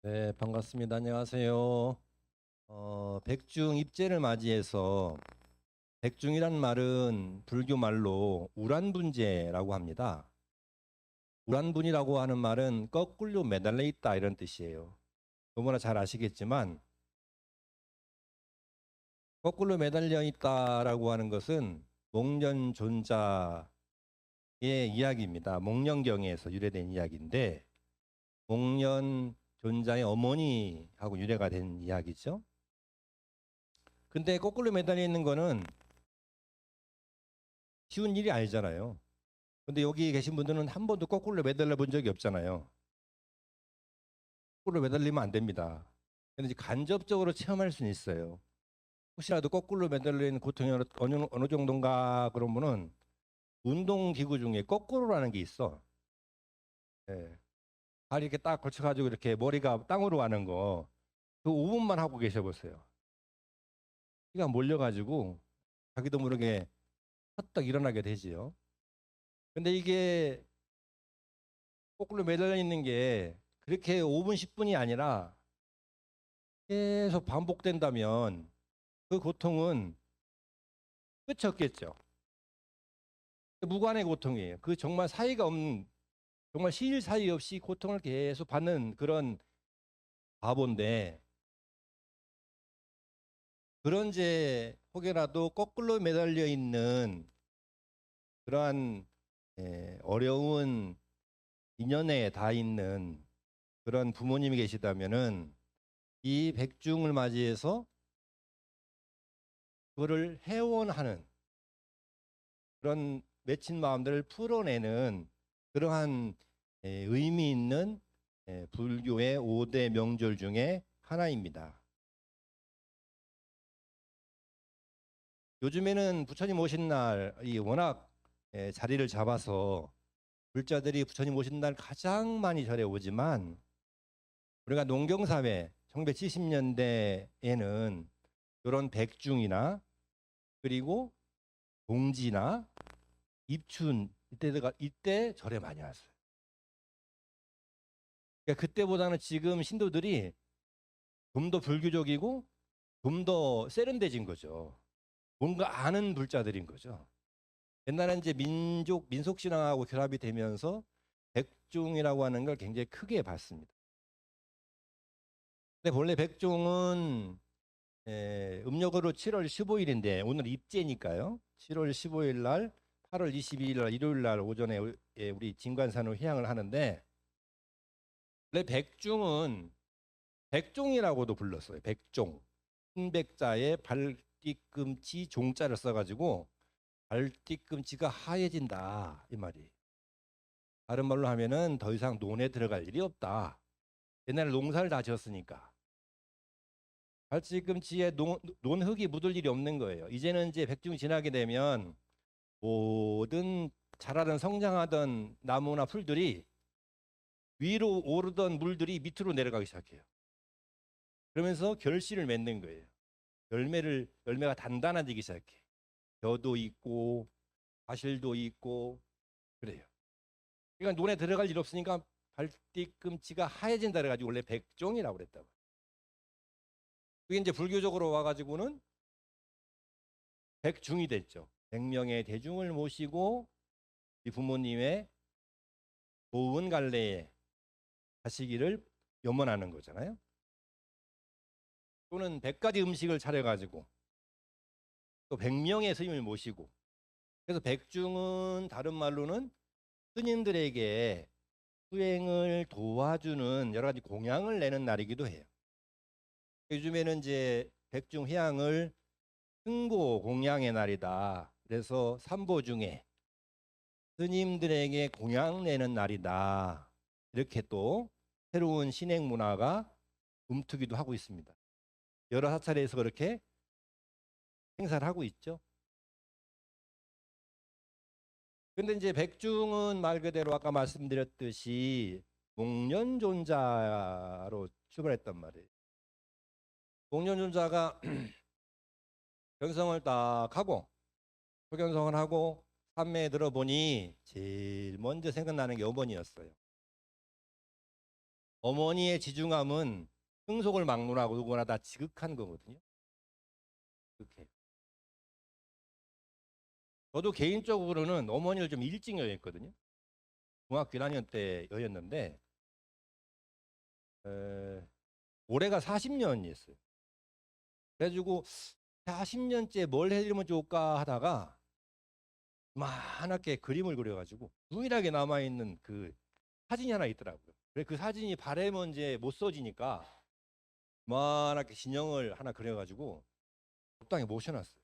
네, 반갑습니다. 안녕하세요. 백중 입제를 맞이해서 백중이란 말은 불교 말로 우란분제라고 합니다. 우란분이라고 하는 말은 거꾸로 매달려 있다 이런 뜻이에요. 너무나 잘 아시겠지만 거꾸로 매달려 있다라고 하는 것은 목련존자의 이야기입니다. 목련경에서 유래된 이야기인데 목련존자의 어머니하고 유래가 된 이야기죠. 근데 거꾸로 매달려 있는 거는 쉬운 일이 아니잖아요. 근데 여기 계신 분들은 한 번도 거꾸로 매달려 본 적이 없잖아요. 거꾸로 매달리면 안 됩니다. 근데 이제 간접적으로 체험할 수는 있어요. 혹시라도 거꾸로 매달려 있는 고통이 어느 정도인가 그러면은 운동기구 중에 거꾸로라는 게 있어. 예. 다리 이렇게 딱 걸쳐가지고 이렇게 머리가 땅으로 가는 거. 그 5분만 하고 계셔보세요. 피가 몰려가지고 자기도 모르게 헛떡 일어나게 되지요. 근데 이게 거꾸로 매달려 있는 게 그렇게 5분, 10분이 아니라 계속 반복된다면 그 고통은 끝이 없겠죠. 무관의 고통이에요. 그 정말 사이가 없는, 정말 시일 사이 없이 고통을 계속 받는 그런 바보인데, 그런 제 혹여라도 거꾸로 매달려 있는 그러한 어려운 인연에 다 있는 그런 부모님이 계시다면은 이 백중을 맞이해서 그거를 해원하는 그런 맺힌 마음들을 풀어내는 그러한 의미 있는 불교의 5대 명절 중에 하나입니다. 요즘에는 부처님 오신 날이 워낙 자리를 잡아서 불자들이 부처님 오신 날 가장 많이 절에 오지만 우리가 농경사회 1970년대에는 이런 백중이나 그리고 동지나 입춘 이때 절에 많이 왔어요. 그러니까 그때보다는 지금 신도들이 좀 더 불교적이고 좀 더 세련돼진 거죠. 뭔가 아는 불자들인 거죠. 옛날엔 이제 민속 신앙하고 결합이 되면서 백종이라고 하는 걸 굉장히 크게 봤습니다. 근데 원래 백종은 음력으로 7월 15일인데 오늘 입제니까요. 7월 15일 날 8월 22일 날 일요일 날 오전에 우리 진관산으로 회향을 하는데 원래 백중은 백종이라고도 불렀어요. 백종. 흰백자에 발뒤꿈치 종자를 써가지고 발뒤꿈치가 하얘진다 이 말이. 다른 말로 하면은 더 이상 논에 들어갈 일이 없다. 옛날에 농사를 다 지었으니까 발뒤꿈치에 논흙이 묻을 일이 없는 거예요. 이제는 이제 백중 지나게 되면 모든 자라던 성장하던 나무나 풀들이 위로 오르던 물들이 밑으로 내려가기 시작해요. 그러면서 결실을 맺는 거예요. 열매가 단단해지기 시작해. 벼도 있고 과실도 있고 그래요. 그러니까 논에 들어갈 일 없으니까 발뒤꿈치가 하얘진다 그래가지고 원래 백종이라고 그랬다고. 그게 이제 불교적으로 와가지고는 백중이 됐죠. 100명의 대중을 모시고 이 부모님의 고운 갈래에 가시기를 염원하는 거잖아요. 또는 100가지 음식을 차려가지고 또 100명의 스님을 모시고 그래서 백중은 다른 말로는 스님들에게 수행을 도와주는 여러 가지 공양을 내는 날이기도 해요. 요즘에는 이제 백중 회향을 승고 공양의 날이다. 그래서 삼보 중에 스님들에게 공양 내는 날이다. 이렇게 또 새로운 신행 문화가 움트기도 하고 있습니다. 여러 사찰에서 그렇게 행사를 하고 있죠. 근데 이제 백중은 말 그대로 아까 말씀드렸듯이 목련존자로 출발했단 말이에요. 목련존자가 견성을 딱 하고 소견성을 하고 산매에 들어보니 제일 먼저 생각나는 게 어머니였어요. 어머니의 지중함은 흥속을 막론하고 누구나 다 지극한 거거든요. 그렇게. 저도 개인적으로는 어머니를 좀 일찍 여행했거든요. 중학교 1학년 때 여행했는데 올해가 40년이었어요. 그래가지고 40년째 뭘 해드리면 좋을까 하다가 만하게 그림을 그려가지고 유일하게 남아있는 그 사진이 하나 있더라고요. 그 사진이 바래먼지에 못 써지니까 만하게 진영을 하나 그려가지고 적당히 모셔놨어요.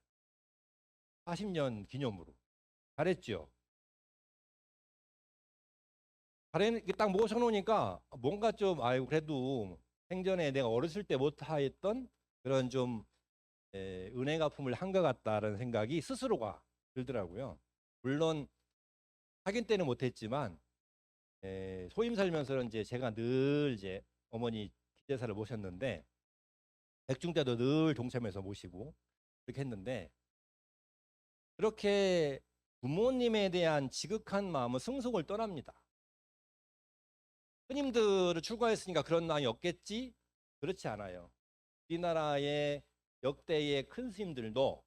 40년 기념으로. 잘했죠? 딱 모셔놓으니까 뭔가 좀 아유 그래도 생전에 내가 어렸을 때 못하였던 그런 좀 은혜 갚음을 한 것 같다라는 생각이 스스로가 들더라고요. 물론 하긴 때는 못했지만 소임 살면서는 이제 제가 늘 이제 어머니 기대사를 모셨는데 백중 때도 늘 동참해서 모시고 그렇게 했는데 그렇게 부모님에 대한 지극한 마음은 승속을 떠납니다. 스님들을 출가했으니까 그런 마음이 없겠지? 그렇지 않아요. 우리나라의 역대의 큰 스님들도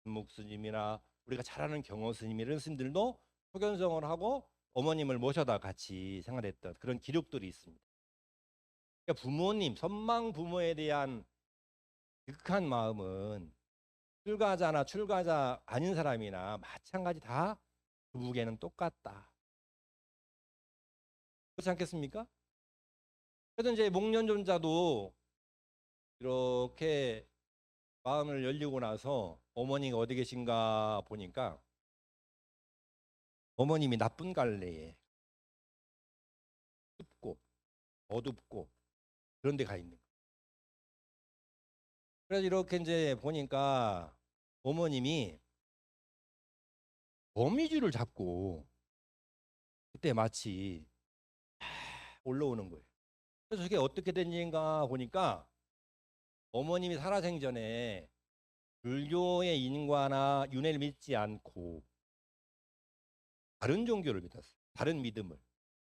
문묵 스님이나 우리가 잘 아는 경호 스님 이런 스님들도 소견성을 하고 어머님을 모셔다 같이 생활했던 그런 기록들이 있습니다. 그러니까 부모님, 선망 부모에 대한 극한 마음은 출가자나 출가자 아닌 사람이나 마찬가지 다 그 무게는 똑같다. 그렇지 않겠습니까? 그래서 이제 목련존자도 이렇게 마음을 열리고 나서 어머니가 어디 계신가 보니까 어머님이 나쁜 갈래에 춥고 어둡고 그런 데 가 있는 거예요. 그래서 이렇게 이제 보니까 어머님이 거미줄을 잡고 그때 마치 올라오는 거예요. 그래서 저게 어떻게 된 일인가 보니까 어머님이 살아생전에 불교의 인과나 윤회를 믿지 않고 다른 종교를 믿었어요. 다른 믿음을.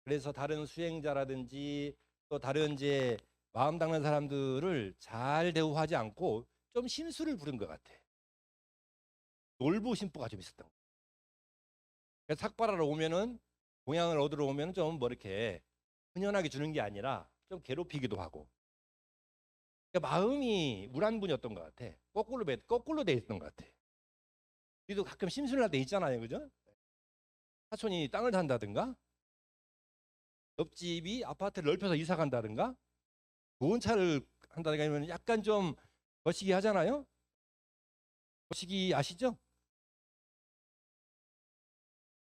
그래서 다른 수행자라든지 또 다른 이제 마음 닦는 사람들을 잘 대우하지 않고 좀 심술을 부른 것 같아. 놀부심보가 좀 있었던 거예요. 그래서 삭발하러 오면은 공양을 얻으러 오면 좀 뭐 이렇게 흔연하게 주는 게 아니라 좀 괴롭히기도 하고. 그러니까 마음이 우란분이었던 것 같아. 거꾸로 돼 있었던 것 같아. 우리도 가끔 심술날 때 있잖아요, 그죠? 사촌이 땅을 산다든가, 옆집이 아파트를 넓혀서 이사 간다든가, 좋은 차를 한다든가 하면 약간 좀 거시기 하잖아요. 거시기 아시죠?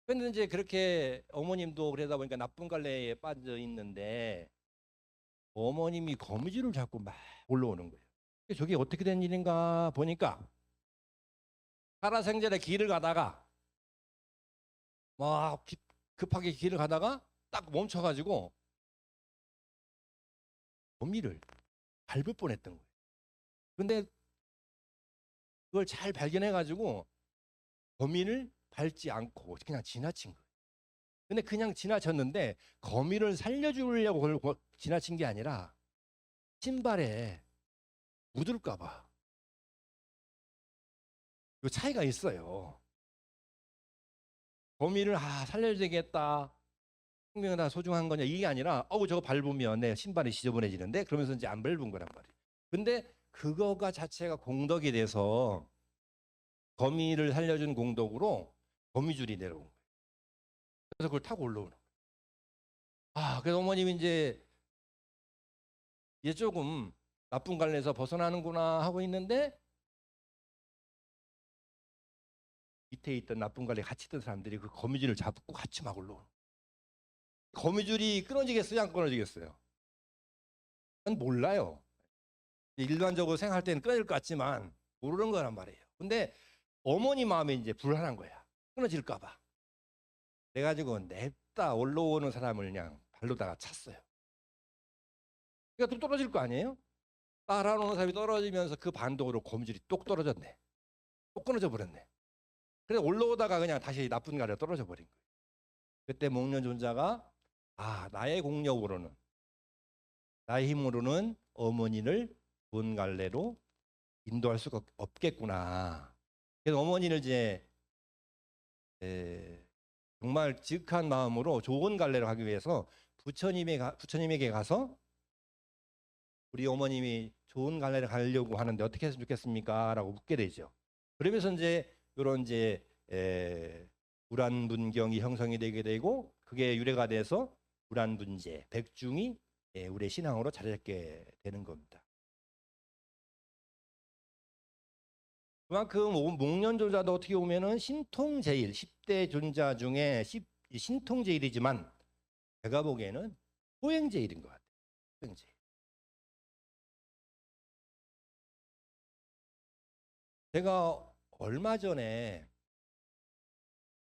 그런데 이제 그렇게 어머님도 그러다 보니까 나쁜 갈래에 빠져 있는데 어머님이 거미줄을 잡고 막 올라오는 거예요. 저게 어떻게 된 일인가 보니까 살아생전에 길을 가다가 막 급하게 길을 가다가 딱 멈춰가지고 거미를 밟을 뻔했던 거예요. 근데 그걸 잘 발견해가지고 거미를 밟지 않고 그냥 지나친 거예요. 근데 그냥 지나쳤는데 거미를 살려주려고 그걸 지나친 게 아니라 신발에 묻을까 봐. 그 차이가 있어요. 거미를 살려야 되겠다. 생명은 다 소중한 거냐 이게 아니라 저거 밟으면 내 신발이 지저분해지는데 그러면서 이제 안 밟은 거란 말이에요. 근데 그거가 자체가 공덕이 돼서 거미를 살려준 공덕으로 거미줄이 내려온 거예요. 그래서 그걸 타고 올라오는 거예요. 그래서 어머님이 이제 조금 나쁜 갈래에서 벗어나는구나 하고 있는데 밑에 있던 나쁜 갈래 같이 있던 사람들이 그 거미줄을 잡고 같이 막 올라오는 거예요. 거미줄이 끊어지겠어요? 안 끊어지겠어요? 난 몰라요. 일반적으로 생각할 때는 끊어질 것 같지만 모르는 거란 말이에요. 근데 어머니 마음에 이제 불안한 거야. 끊어질까 봐. 그래가지고 냅다 올라오는 사람을 그냥 발로다가 찼어요. 그러니까 또 떨어질 거 아니에요? 따라오는 사람이 떨어지면서 그 반동으로 거미줄이 똑 떨어졌네. 똑 끊어져 버렸네. 그래서 올라오다가 그냥 다시 나쁜 가래 떨어져 버린 거예요. 그때 목련존자가 나의 공력으로는 나의 힘으로는 어머니를 좋은 갈래로 인도할 수가 없겠구나. 그래서 어머니를 이제 정말 지극한 마음으로 좋은 갈래를 하기 위해서 부처님에게 가서 우리 어머님이 좋은 갈래를 가려고 하는데 어떻게 했으면 좋겠습니까? 라고 묻게 되죠. 그러면서 이제 이런 이제 불안분경이 형성이 되게 되고 그게 유래가 돼서 불안분재, 백중이 우리의 신앙으로 자리 잡게 되는 겁니다. 그만큼 목련존자도 어떻게 보면은 신통제일, 10대 존자 중에 신통제일이지만 제가 보기에는 소행제일인 것 같아요. 소행제일. 제가 얼마 전에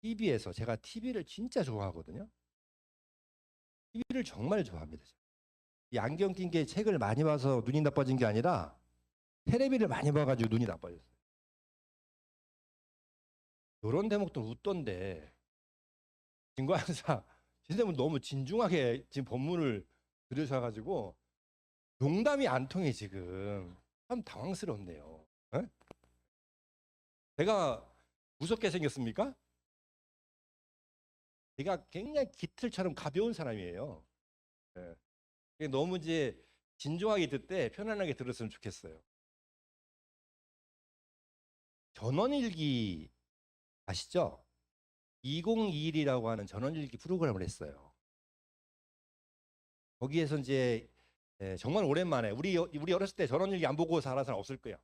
TV에서 제가 TV를 진짜 좋아하거든요. TV를 정말 좋아합니다. 이 안경 낀 게 책을 많이 봐서 눈이 나빠진 게 아니라 테레비를 많이 봐가지고 눈이 나빠졌어요. 이런 대목도 웃던데 진관사 선생님은 너무 진중하게 지금 법문을 들으셔가지고 농담이 안 통해 지금. 참 당황스럽네요. 에? 제가 무섭게 생겼습니까? 제가 굉장히 깃털처럼 가벼운 사람이에요. 예. 너무 이제 진중하게 듣되 편안하게 들었으면 좋겠어요. 전원일기 아시죠? 2021이라고 하는 전원일기 프로그램을 했어요. 거기에서 이제 정말 오랜만에 우리 어렸을 때 전원일기 안 보고 살아서 없을 거예요.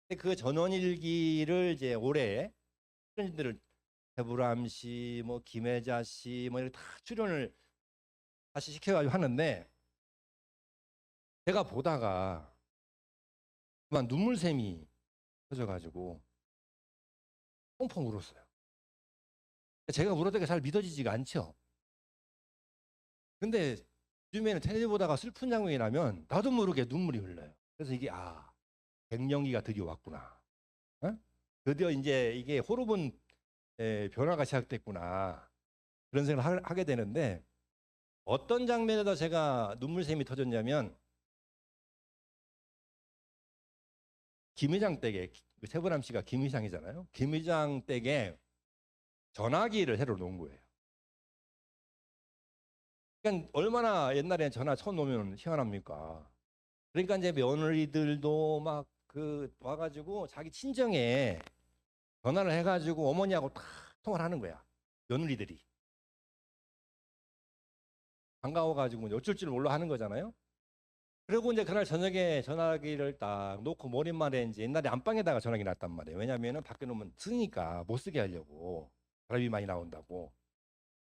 근데 그 전원일기를 이제 올해 출연진들을 배부람 씨, 뭐 김혜자 씨, 뭐 이렇게 다 출연을 다시 시켜가지고 하는데 제가 보다가 그만 눈물샘이 터져가지고 펑펑 울었어요. 제가 울었던 게 잘 믿어지지가 않죠. 근데 요즘에는 텔레비 보다가 슬픈 장면이 나면 나도 모르게 눈물이 흘러요. 그래서 이게 갱년기가 드디어 왔구나. 어? 드디어 이제 이게 호르몬 변화가 시작됐구나. 그런 생각을 하게 되는데 어떤 장면에다 제가 눈물샘이 터졌냐면 김 회장 댁에 세보람 씨가 김 회장이잖아요. 김 회장 댁에 전화기를 새로 놓은 거예요. 그러니까 얼마나 옛날에 전화 처음 놓으면 희한합니까? 그러니까 이제 며느리들도 막 와가지고 자기 친정에 전화를 해가지고 어머니하고 다 통화를 하는 거야. 며느리들이 반가워가지고 어쩔 줄 몰라 하는 거잖아요. 그리고 이제 그날 저녁에 전화기를 딱 놓고 머릿말에 이제 옛날에 안방에다가 전화기 놨단 말이에요. 왜냐면은 밖에 놓으면 쓰니까 못 쓰게 하려고 바람이 많이 나온다고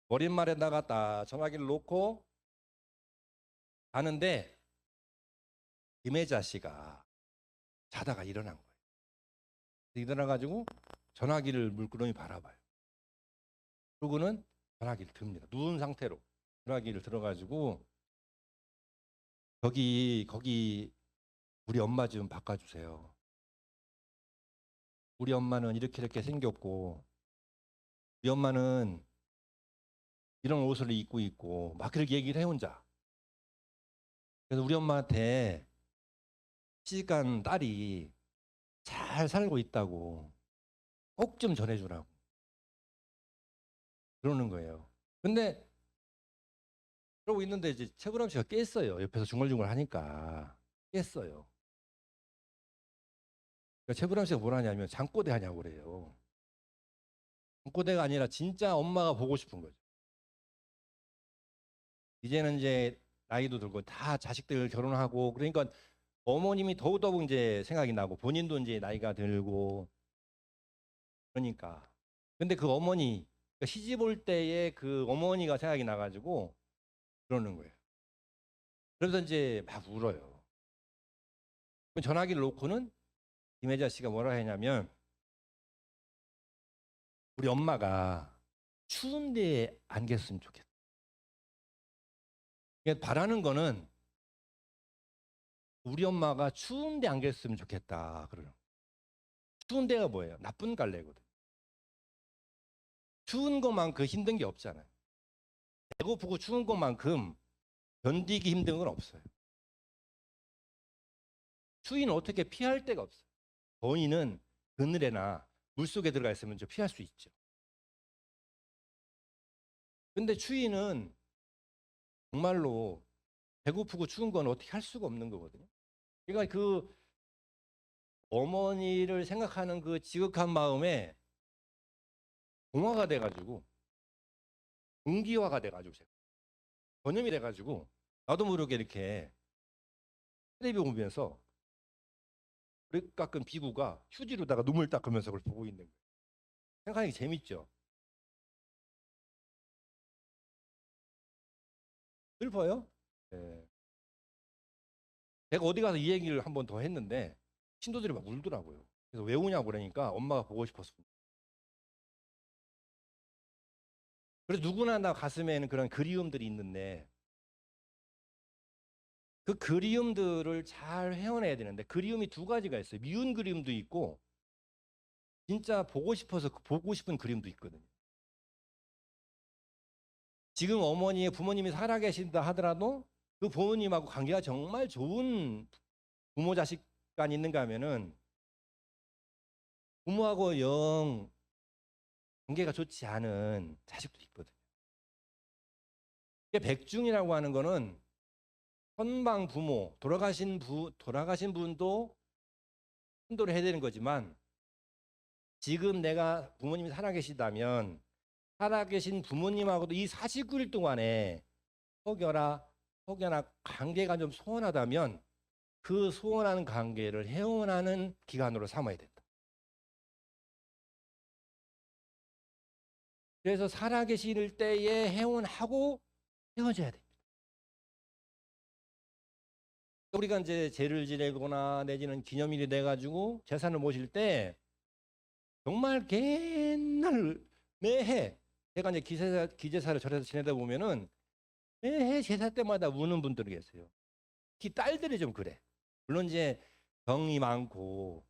머릿말에다가 딱 전화기를 놓고 가는데 김혜자 씨가 자다가 일어난 거예요. 일어나가지고 전화기를 물끄러미 바라봐요. 그러고는 전화기를 듭니다. 누운 상태로 전화기를 들어가지고 거기 우리 엄마 좀 바꿔주세요. 우리 엄마는 이렇게 생겼고 우리 엄마는 이런 옷을 입고 있고 막 그렇게 얘기를 해 혼자. 그래서 우리 엄마한테 시집간 딸이 잘 살고 있다고 꼭 좀 전해주라고 그러는 거예요. 근데 그러고 있는데 이제 최불암 씨가 깼어요. 옆에서 중얼중얼 하니까 깼어요. 그러니까 최불암 씨가 뭘 하냐면 잠꼬대 하냐고 그래요. 잠꼬대가 아니라 진짜 엄마가 보고 싶은 거죠. 이제는 이제 나이도 들고 다 자식들 결혼하고 그러니까 어머님이 더욱더욱 이제 생각이 나고 본인도 이제 나이가 들고 그러니까 근데 그 어머니 그러니까 시집 올 때의 그 어머니가 생각이 나가지고 그러는 거예요. 그래서 이제 막 울어요. 전화기를 놓고는 김혜자 씨가 뭐라 했냐면 우리 엄마가 추운 데에 안 계셨으면 좋겠다. 그러니까 바라는 거는 우리 엄마가 추운 데 안 계셨으면 좋겠다. 그러는 추운 데가 뭐예요? 나쁜 갈래거든. 추운 것만큼 힘든 게 없잖아요. 배고프고 추운 것만큼 견디기 힘든 건 없어요. 추위는 어떻게 피할 데가 없어요. 더위는 그늘에나 물속에 들어가 있으면 좀 피할 수 있죠. 근데 추위는 정말로 배고프고 추운 건 어떻게 할 수가 없는 거거든요. 그러니까 그 어머니를 생각하는 그 지극한 마음에 동화가 돼가지고 동기화가 돼가지고 제가 전염이 돼가지고 나도 모르게 이렇게 텔레비 보면서 브레이크 깎은 비구가 휴지로다가 눈물 닦으면서 그걸 보고 있는 거예요. 생각하기 재밌죠. 슬퍼요? 네. 제가 어디 가서 이 얘기를 한 번 더 했는데 신도들이 막 울더라고요. 그래서 왜 우냐고 그러니까 엄마가 보고 싶어서. 그래서 누구나 나 가슴에는 그런 그리움들이 있는데 그 그리움들을 잘 헤어내야 되는데 그리움이 두 가지가 있어요. 미운 그리움도 있고 진짜 보고 싶어서 보고 싶은 그림도 있거든요. 지금 어머니의 부모님이 살아계신다 하더라도 그 부모님하고 관계가 정말 좋은 부모 자식 간 있는가 하면은 부모하고 영 관계가 좋지 않은 자식도 있거든요. 백중이라고 하는 거는 선방 부모 돌아가신 분도 hun도를 해야 되는 거지만 지금 내가 부모님이 살아계시다면 살아계신 부모님하고도 이 49일 동안에 혹여나 관계가 좀 소원하다면 그 소원하는 관계를 해원하는 기간으로 삼아야 된다. 그래서 살아계실 때에 해원하고 헤어져야 됩니다. 우리가 이제 제를 지내거나 내지는 기념일이 돼가지고 제사를 모실 때 정말 옛날 매해 제가 이제 기제사를 절에서 지내다 보면은 매해 제사 때마다 우는 분들이 계세요. 특히 딸들이 좀 그래. 물론 이제 병이 많고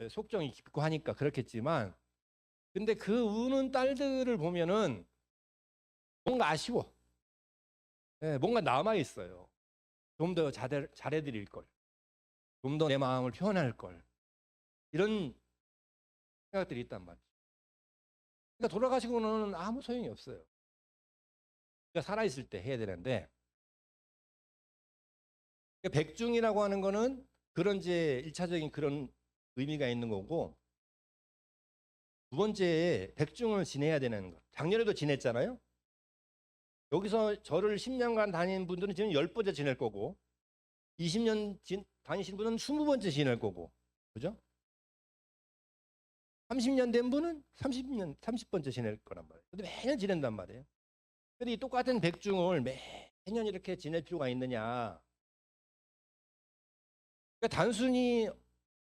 속정이 깊고 하니까 그렇겠지만 근데 그 우는 딸들을 보면은 뭔가 아쉬워. 뭔가 남아 있어요. 좀 더 잘해드릴 걸. 좀 더 내 마음을 표현할 걸. 이런 생각들이 있단 말이죠. 그러니까 돌아가시고는 아무 소용이 없어요. 그러니까 살아있을 때 해야 되는데 그러니까 백중이라고 하는 거는 그런 이제 1차적인 그런 의미가 있는 거고 두 번째 백중을 지내야 되는 것. 작년에도 지냈잖아요. 여기서 절을 10년간 다닌 분들은 지금 10번째 지낼 거고 20년 다니신 분은 20번째 지낼 거고 그죠? 30년 된 분은 30번째 지낼 거란 말이에요. 근데 매년 지낸단 말이에요. 근데 이 똑같은 백중을 매년 이렇게 지낼 필요가 있느냐? 그러니까 단순히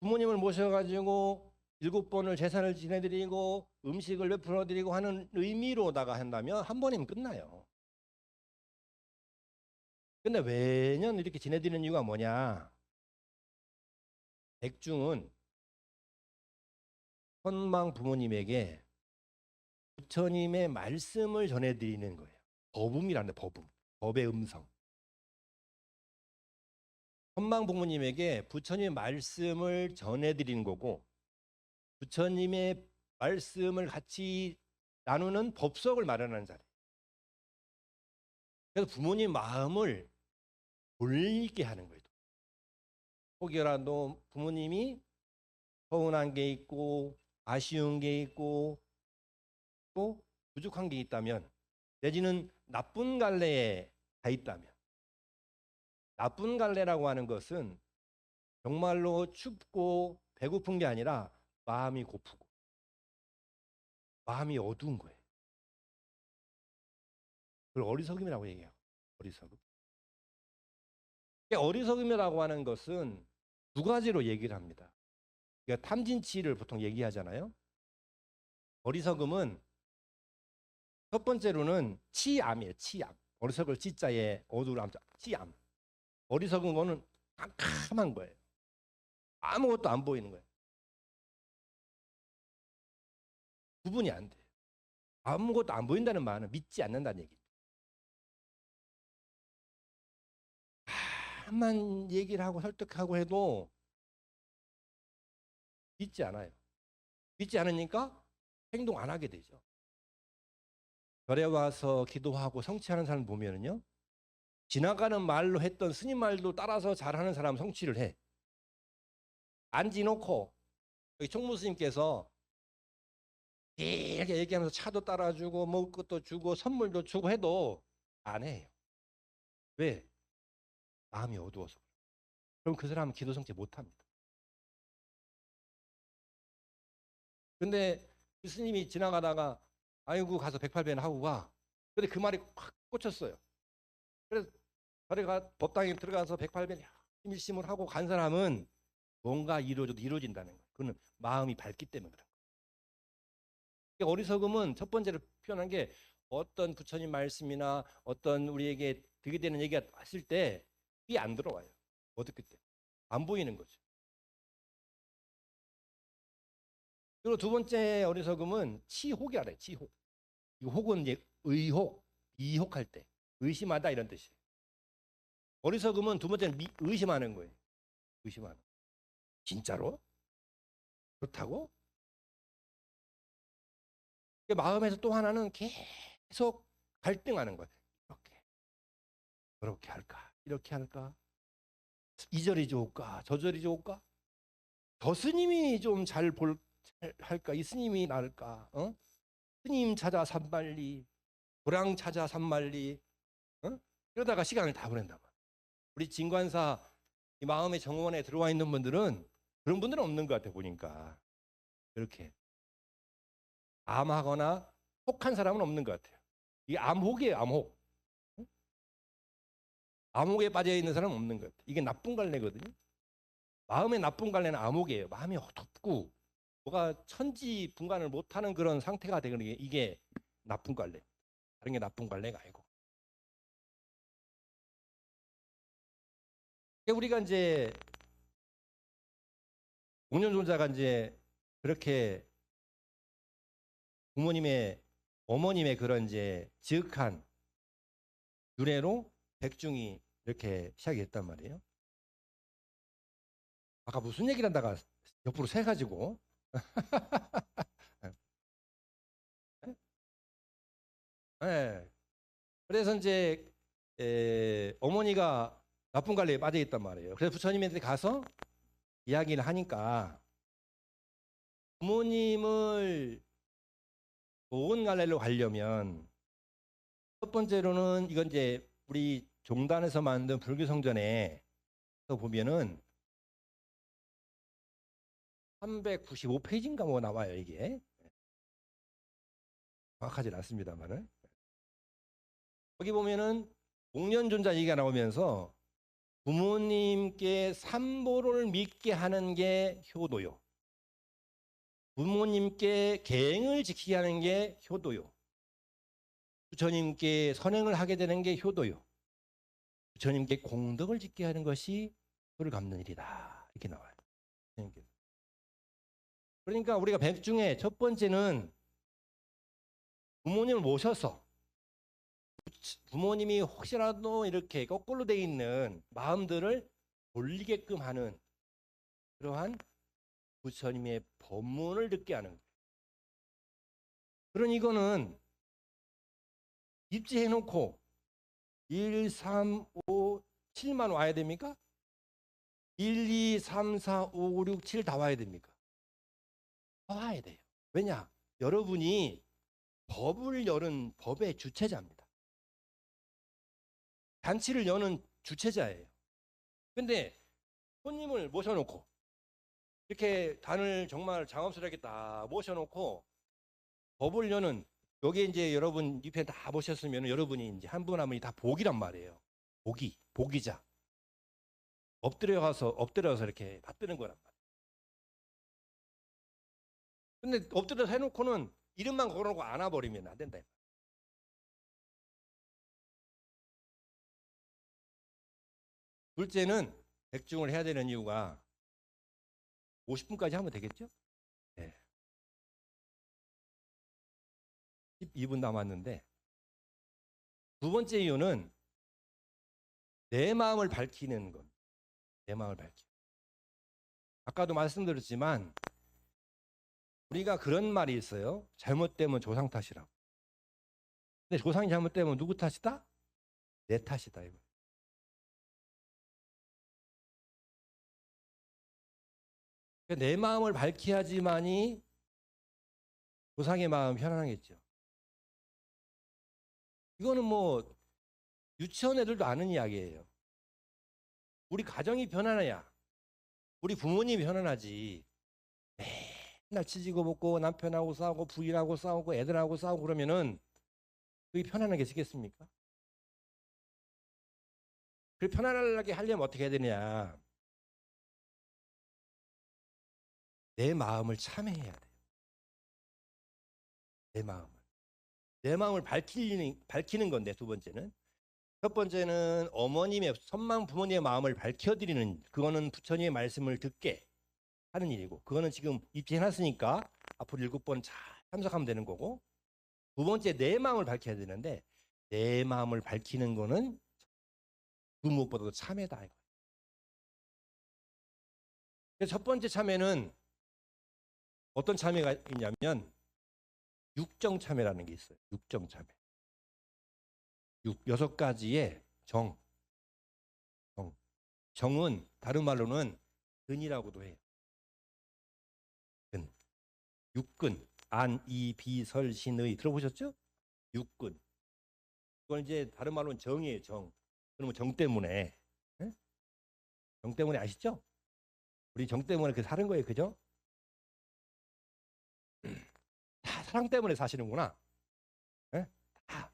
부모님을 모셔가지고 7번을 제사를 지내드리고 음식을 베풀어드리고 하는 의미로다가 한다면 한 번이면 끝나요. 근데 매년 이렇게 지내드리는 이유가 뭐냐? 백중은 선망 부모님에게 부처님의 말씀을 전해드리는 거예요. 법음이라는 법음, 법의 음성. 선망 부모님에게 부처님의 말씀을 전해드리는 거고 부처님의 말씀을 같이 나누는 법석을 마련하는 자리예요. 그래서 부모님 마음을 돌리게 하는 거예요. 혹여라도 부모님이 서운한 게 있고 아쉬운 게 있고 또 부족한 게 있다면 내지는 나쁜 갈래에 가 있다면 나쁜 갈래라고 하는 것은 정말로 춥고 배고픈 게 아니라 마음이 고프고 마음이 어두운 거예요. 그걸 어리석음이라고 얘기해요. 어리석음. 어리석음이라고 하는 것은 두 가지로 얘기를 합니다. 그러니까 탐진치를 보통 얘기하잖아요. 어리석음은 첫 번째로는 치암이에요. 치암. 어리석을 치자에 어두울 암자. 치암. 어리석은 거는 깜깜한 거예요. 아무것도 안 보이는 거예요. 구분이 안 돼요. 아무것도 안 보인다는 말은 믿지 않는다는 얘기죠. 천만 얘기를 하고 설득하고 해도 믿지 않아요. 믿지 않으니까 행동 안 하게 되죠. 절에 와서 기도하고 성취하는 사람 보면은요, 지나가는 말로 했던 스님 말도 따라서 잘하는 사람 성취를 해. 앉아놓고 여기 총무스님께서 이렇게 얘기하면서 차도 따라주고 먹을 것도 주고 선물도 주고 해도 안 해요. 왜? 마음이 어두워서. 그럼 그 사람은 기도 성취 못합니다. 근데 그 스님이 지나가다가 아이고 가서 108배나 하고 가. 근데 그 말이 확 꽂혔어요. 그래서 저래가 법당에 들어가서 108배 일심을 하고 간 사람은 뭔가 이루어져도 이루어진다는 거예요. 그는 마음이 밝기 때문에 그런 거예요. 어리석음은 첫 번째로 표현한 게 어떤 부처님 말씀이나 어떤 우리에게 되게 되는 얘기가 왔을 때 귀에 안 들어와요. 어떻게 때? 안 보이는 거죠. 그리고 두 번째 어리석음은 치혹이라 해요. 치혹. 이 혹은 이제 의혹, 비혹할 때 의심하다 이런 뜻이에요. 어리석음은 두 번째는 의심하는 거예요. 의심하는. 진짜로? 그렇다고? 마음에서 또 하나는 계속 갈등하는 거예요. 이렇게, 그렇게 할까? 이렇게 할까? 이 절이 좋을까? 저 절이 좋을까? 저 스님이 좀 잘 할까? 이 스님이 나을까? 어? 스님 찾아 산만리, 고랑 찾아 산만리, 어? 이러다가 시간을 다 보낸단 말이에요. 우리 진관사 이 마음의 정원에 들어와 있는 분들은 그런 분들은 없는 것 같아 보니까. 이렇게 암하거나 혹한 사람은 없는 것 같아요. 이게 암혹이에요, 암혹. 암혹에 빠져 있는 사람은 없는 것 같아요. 이게 나쁜 갈래거든요. 마음의 나쁜 갈래는 암혹이에요. 마음이 어둡고 뭐가 천지분간을 못하는 그런 상태가 되는 게 이게 나쁜 갈래. 다른 게 나쁜 갈래가 아니고. 우리가 이제 공연존자가 이제 그렇게 부모님의 어머님의 그런 이제 지극한 윤회로 백중이 이렇게 시작이 됐단 말이에요. 아까 무슨 얘기를 한다가 옆으로 새가지고 네. 그래서 이제 어머니가 나쁜 관리에 빠져 있단 말이에요. 그래서 부처님한테 가서 이야기를 하니까 부모님을 좋은 갈래로 가려면 첫 번째로는 이건 이제 우리 종단에서 만든 불교 성전에 보면은 395페이지인가 뭐 나와요 이게. 정확하진 않습니다만은 거기 보면은 목련존자 얘기가 나오면서 부모님께 삼보를 믿게 하는 게 효도요. 부모님께 계행을 지키게 하는 게 효도요. 부처님께 선행을 하게 되는 게 효도요. 부처님께 공덕을 짓게 하는 것이 효를 갚는 일이다. 이렇게 나와요. 그러니까 우리가 백 중에 첫 번째는 부모님을 모셔서 부모님이 혹시라도 이렇게 거꾸로 돼 있는 마음들을 돌리게끔 하는 그러한 부처님의 법문을 듣게 하는 거예요. 그러니 이거는 입지해 놓고 1, 3, 5, 7만 와야 됩니까? 1, 2, 3, 4, 5, 6, 7 다 와야 됩니까? 다 와야 돼요. 왜냐? 여러분이 법을 여는 법의 주체자입니다. 잔치를 여는 주체자예요. 근데 손님을 모셔놓고 이렇게 단을 정말 장엄스럽게 딱 모셔놓고 법을 여는 여기 이제 여러분 입에 다 보셨으면 여러분이 이제 한 분 한 분이 다 복이란 말이에요. 복이자. 엎드려서 이렇게 받드는 거란 말이에요. 근데 엎드려서 해놓고는 이름만 걸어놓고 안아버리면 안 된다. 둘째는 백중을 해야 되는 이유가 50분까지 하면 되겠죠? 네. 12분 남았는데 두 번째 이유는 내 마음을 밝히는 것. 내 마음을 밝히는. 아까도 말씀드렸지만 우리가 그런 말이 있어요. 잘못되면 조상 탓이라고. 근데 조상이 잘못되면 누구 탓이다? 내 탓이다 이거. 그러니까 내 마음을 밝혀야지만이 조상의 마음 편안하겠죠. 이거는 뭐 유치원 애들도 아는 이야기예요. 우리 가정이 편안해야 우리 부모님이 편안하지. 맨날 치지고 먹고 남편하고 싸우고 부인하고 싸우고 애들하고 싸우고 그러면은 그게 편안하게 지겠습니까? 그 편안하게 하려면 어떻게 해야 되냐? 내 마음을 참회해야 돼요. 내 마음을 밝히는 건데 두 번째는. 첫 번째는 어머님의 선망 부모님의 마음을 밝혀드리는, 그거는 부처님의 말씀을 듣게 하는 일이고, 그거는 지금 입증해놨으니까 앞으로 7번 잘 참석하면 되는 거고, 두 번째 내 마음을 밝혀야 되는데 내 마음을 밝히는 거는 그 무엇보다도 참회다. 그래서 첫 번째 참회는 어떤 참회가 있냐면 육정 참회라는 게 있어요. 육정 참회. 6가지의 정. 정은 다른 말로는 근이라고도 해요. 근. 육근. 안, 이, 비, 설, 신, 의. 들어보셨죠? 육근. 그걸 이제 다른 말로는 정이에요. 정. 그러면 정 때문에. 네? 정 때문에 아시죠? 우리 정 때문에 그 사는 거예요. 그죠? 다 사랑 때문에 사시는구나. 네? 다.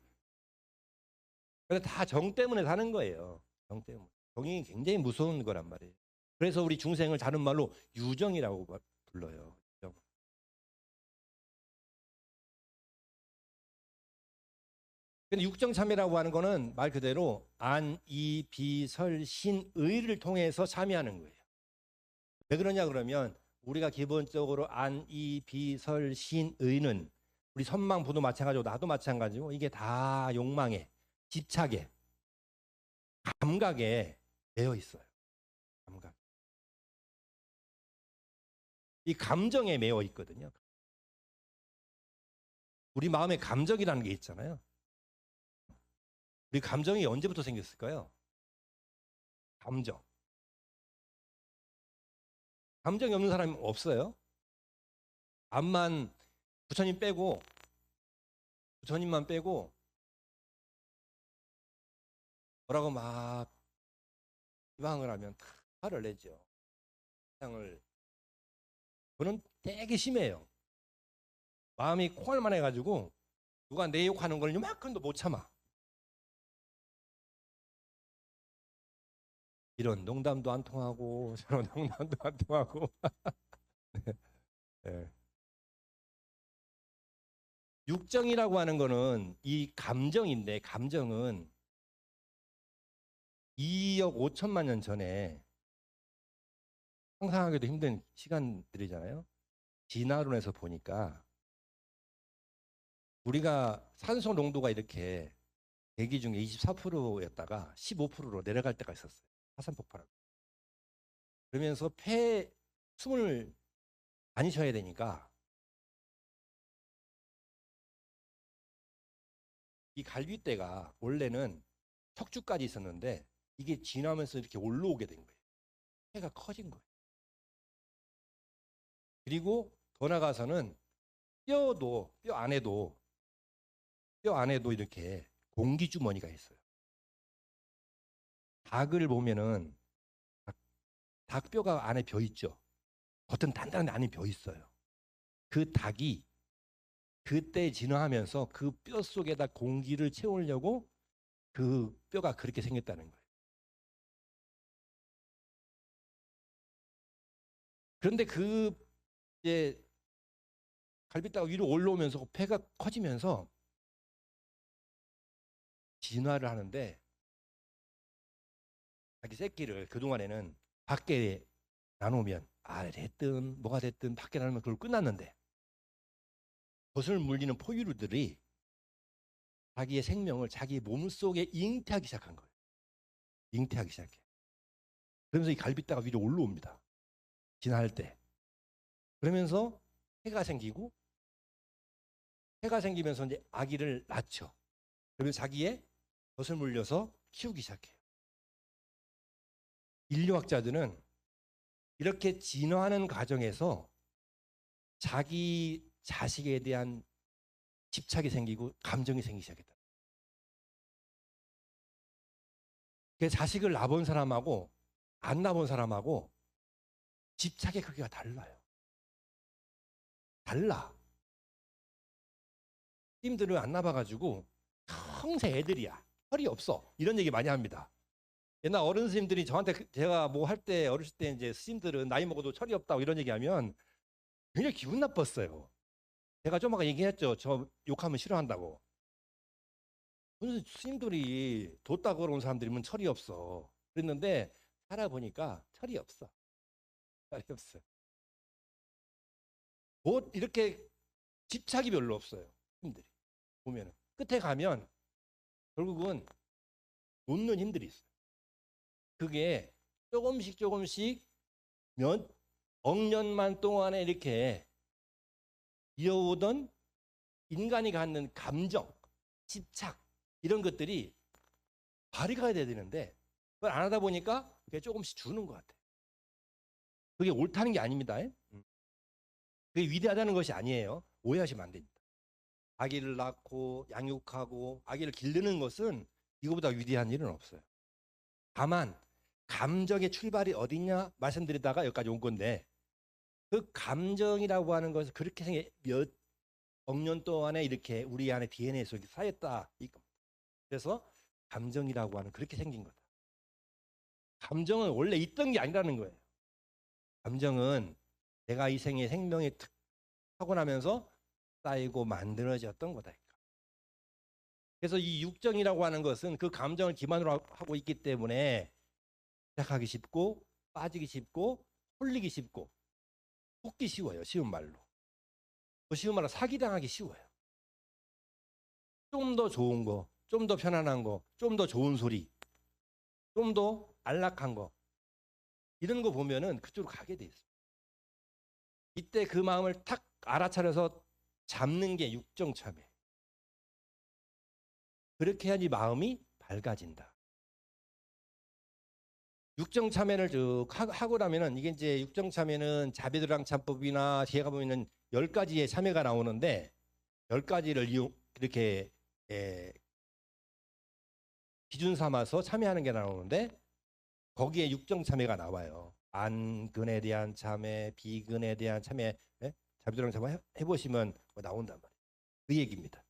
근데 다 정 때문에 사는 거예요. 정 때문에. 정이 굉장히 무서운 거란 말이에요. 그래서 우리 중생을 다른 말로 유정이라고 불러요. 유정. 근데 육정참회라고 하는 거는 말 그대로 안, 이, 비, 설, 신, 의를 통해서 참여하는 거예요. 왜 그러냐 그러면 우리가 기본적으로 안, 이, 비, 설, 신, 의는 우리 선망부도 마찬가지고 나도 마찬가지고 이게 다 욕망에, 집착에, 감각에 되어 있어요. 감각. 이 감정에 매여 있거든요. 우리 마음에 감정이라는 게 있잖아요. 우리 감정이 언제부터 생겼을까요? 감정. 감정이 없는 사람이 없어요. 암만 부처님만 빼고 뭐라고 막 비방을 하면 다 화를 내죠. 세상을. 그는 되게 심해요. 마음이 콩알만 해가지고 누가 내 욕하는 걸 이만큼도 못 참아. 이런 농담도 안 통하고 저런 농담도 안 통하고. 네. 네. 육정이라고 하는 거는 이 감정인데, 감정은 2억 5천만 년 전에 상상하기도 힘든 시간들이잖아요. 진화론에서 보니까 우리가 산소 농도가 이렇게 대기 중에 24%였다가 15%로 내려갈 때가 있었어요. 화산 폭발하고. 그러면서 폐 숨을 많이 쉬어야 되니까 이 갈비뼈가 원래는 척추까지 있었는데 이게 지나면서 이렇게 올라오게 된 거예요. 폐가 커진 거예요. 그리고 더 나가서는 뼈 안에도 이렇게 공기 주머니가 있어요. 닭을 보면은 닭뼈가 안에 벼 있죠. 겉은 단단한데 안에 벼 있어요. 그 닭이 그때 진화하면서 그 뼈 속에다 공기를 채우려고 그 뼈가 그렇게 생겼다는 거예요. 그런데 그 이제 갈비뼈가 위로 올라오면서 폐가 커지면서 진화를 하는데 자기 새끼를 그동안에는 밖에 나누면 됐든 뭐가 됐든 밖에 나누면 그걸 끝났는데 젖을 물리는 포유류들이 자기의 생명을 자기 몸속에 잉태하기 시작한 거예요. 잉태하기 시작해요. 그러면서 이 갈빗대가 위로 올라옵니다. 진화할 때. 그러면서 해가 생기고, 해가 생기면서 이제 아기를 낳죠. 그러면 자기의 젖을 물려서 키우기 시작해요. 인류학자들은 이렇게 진화하는 과정에서 자기 자식에 대한 집착이 생기고 감정이 생기기 시작했다. 그 자식을 낳아본 사람하고 안 낳아본 사람하고 집착의 크기가 달라요. 달라. 스님들은 안 낳아봐가지고 평생 애들이야. 혈이 없어. 이런 얘기 많이 합니다. 옛날 어른 스님들이 저한테 제가 뭐 할 때 어렸을 때 이제 스님들은 나이 먹어도 철이 없다고 이런 얘기하면 굉장히 기분 나빴어요. 제가 좀 아까 얘기했죠. 저 욕하면 싫어한다고. 무슨 스님들이 뒀다 걸어온 사람들이면 철이 없어. 그랬는데 살아보니까 철이 없어. 철이 없어. 뭐 이렇게 집착이 별로 없어요. 힘들이 보면은 끝에 가면 결국은 놓는 힘들이 있어요. 그게 조금씩 조금씩 몇 억년만 동안에 이렇게 이어오던 인간이 갖는 감정, 집착 이런 것들이 발휘가 돼야 되는데 그걸 안 하다 보니까 그게 조금씩 주는 것 같아요. 그게 옳다는 게 아닙니다. 그게 위대하다는 것이 아니에요. 오해하시면 안 됩니다. 아기를 낳고 양육하고 아기를 기르는 것은 이거보다 위대한 일은 없어요. 다만 감정의 출발이 어디냐 말씀드리다가 여기까지 온 건데 그 감정이라고 하는 것은 그렇게 몇 억년 동안에 이렇게 우리 안에 DNA 속에 쌓였다. 그래서 감정이라고 하는 그렇게 생긴 거다. 감정은 원래 있던 게 아니라는 거예요. 감정은 내가 이 생의 생명에 타고나면서 쌓이고 만들어졌던 거다. 그래서 이 육정이라고 하는 것은 그 감정을 기반으로 하고 있기 때문에 시작하기 쉽고 빠지기 쉽고 홀리기 쉽고 속기 쉬워요. 쉬운 말로. 쉬운 말로 사기당하기 쉬워요. 좀 더 좋은 거, 좀 더 편안한 거, 좀 더 좋은 소리, 좀 더 안락한 거 이런 거 보면은 그쪽으로 가게 돼 있어요. 이때 그 마음을 탁 알아차려서 잡는 게 육정참회. 그렇게 해야지 마음이 밝아진다. 육정참회를 쭉 하고 나면은 이게 이제 육정참회는 자비도랑 참법이나 제가 보면은 10가지의 참회가 나오는데 10가지를 이렇게 기준 삼아서 참회하는 게 나오는데 거기에 육정참회가 나와요. 안근에 대한 참회, 비근에 대한 참회, 자비도랑 참회 해보시면 나온단 말이에요. 그 얘기입니다.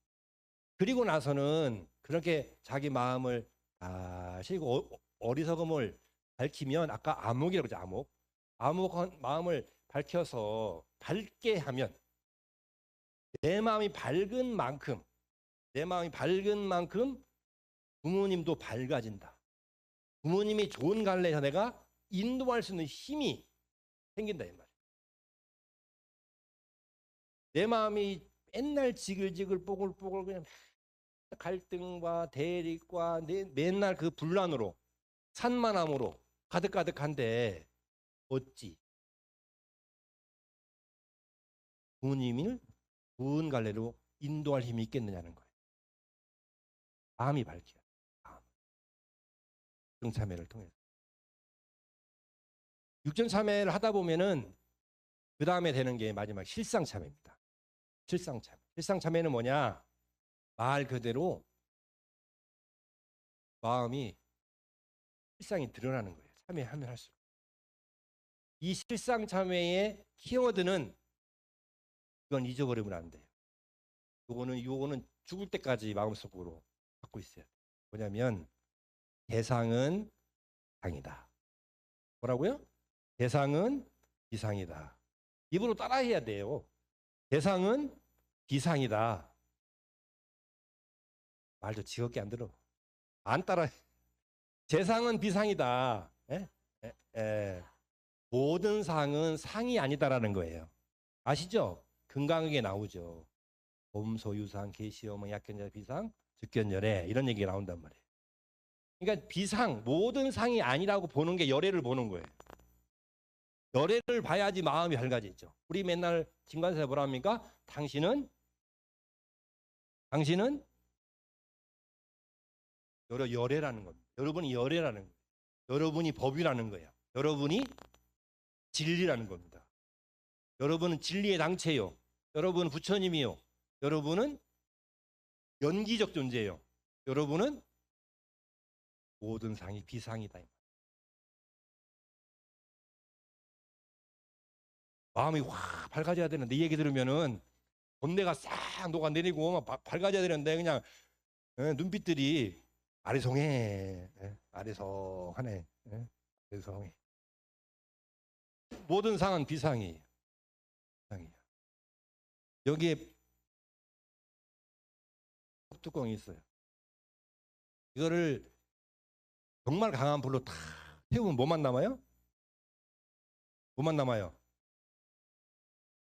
그리고 나서는 그렇게 자기 마음을 다시고 어리석음을 밝히면 아까 암흑이라고 하죠. 암흑. 암흑한 마음을 밝혀서 밝게 하면 내 마음이 밝은 만큼 부모님도 밝아진다. 부모님이 좋은 갈래에서 내가 인도할 수 있는 힘이 생긴다 이 말이에요. 내 마음이 맨날 지글지글 뽀글뽀글 그냥 갈등과 대립과 맨날 그 분란으로 산만함으로 가득가득한데 어찌 부모님을 좋은 갈래로 인도할 힘이 있겠느냐는 거예요. 마음이 밝혀야 돼요. 육정참회를 통해서. 육정참회를 하다 보면은 그 다음에 되는 게 마지막 실상참회입니다. 실상참회는 뭐냐? 말 그대로 마음이 실상이 드러나는 거예요. 참회하면 할수록. 이 실상참회의 키워드는 이건 잊어버리면 안 돼요. 요거는 죽을 때까지 마음속으로 갖고 있어야 돼요. 뭐냐면 대상은 상이다. 뭐라고요? 대상은 비상이다. 입으로 따라해야 돼요. 대상은 비상이다. 말도 지겹게 안 들어. 안 따라. 대상은 비상이다. 모든 상은 상이 아니다라는 거예요. 아시죠? 금강경에 나오죠. 봄소유상, 계시오모, 약견자 비상, 즉견열애 이런 얘기가 나온단 말이에요. 그러니까 비상, 모든 상이 아니라고 보는 게 열애를 보는 거예요. 열애를 봐야지 마음이 밝아지죠. 우리 맨날 진관사에 뭐라 합니까? 당신은 열애라는 겁니다. 여러분이 열애라는 거예요. 여러분이 법이라는 거예요. 여러분이 진리라는 겁니다. 여러분은 진리의 당체요. 여러분은 부처님이요. 여러분은 연기적 존재예요. 여러분은 모든 상이 비상이다. 마음이 확 밝아져야 되는데 이 얘기 들으면은 번뇌가 싹 녹아내리고 막 밝아져야 되는데 그냥 눈빛들이 아리송해, 아리송하네, 아리송해. 모든 상은 비상이에요. 비상이에요. 여기에 뚜껑이 있어요. 이거를 정말 강한 불로 탁 태우면 뭐만 남아요? 뭐만 남아요?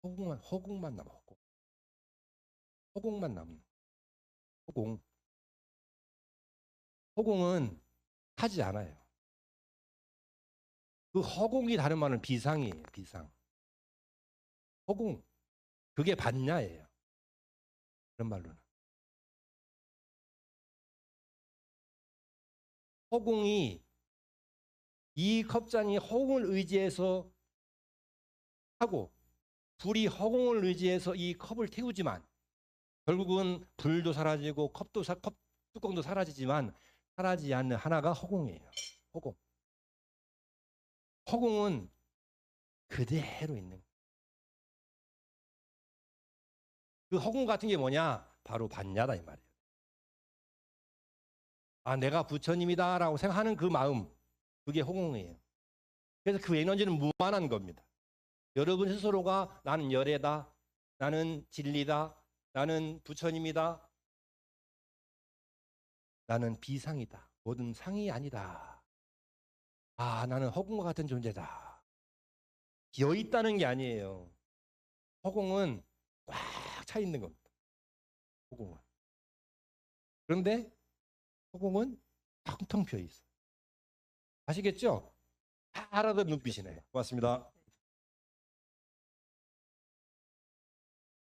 허공만 남아. 허공만 남는. 허공은 타지 않아요. 그 허공이 다른 말은 비상이에요. 비상. 허공. 그게 반야예요. 그런 말로는. 허공이 이 컵잔이 허공을 의지해서 하고 불이 허공을 의지해서 이 컵을 태우지만 결국은 불도 사라지고 컵 뚜껑도 사라지지만 사라지지 않는 하나가 허공이에요. 허공. 허공은 그대로 있는 거예요. 그 허공 같은 게 뭐냐? 바로 반야다 이 말이에요. 아, 내가 부처님이다라고 생각하는 그 마음, 그게 허공이에요. 그래서 그 에너지는 무한한 겁니다. 여러분 스스로가 나는 열애다, 나는 진리다, 나는 부처님이다, 나는 비상이다, 모든 상이 아니다. 아, 나는 허공과 같은 존재다. 비어 있다는 게 아니에요. 허공은 꽉 차 있는 겁니다. 허공은. 그런데 허공은 텅텅 비어 있어요. 아시겠죠? 다 알아듣는 눈빛이네. 고맙습니다.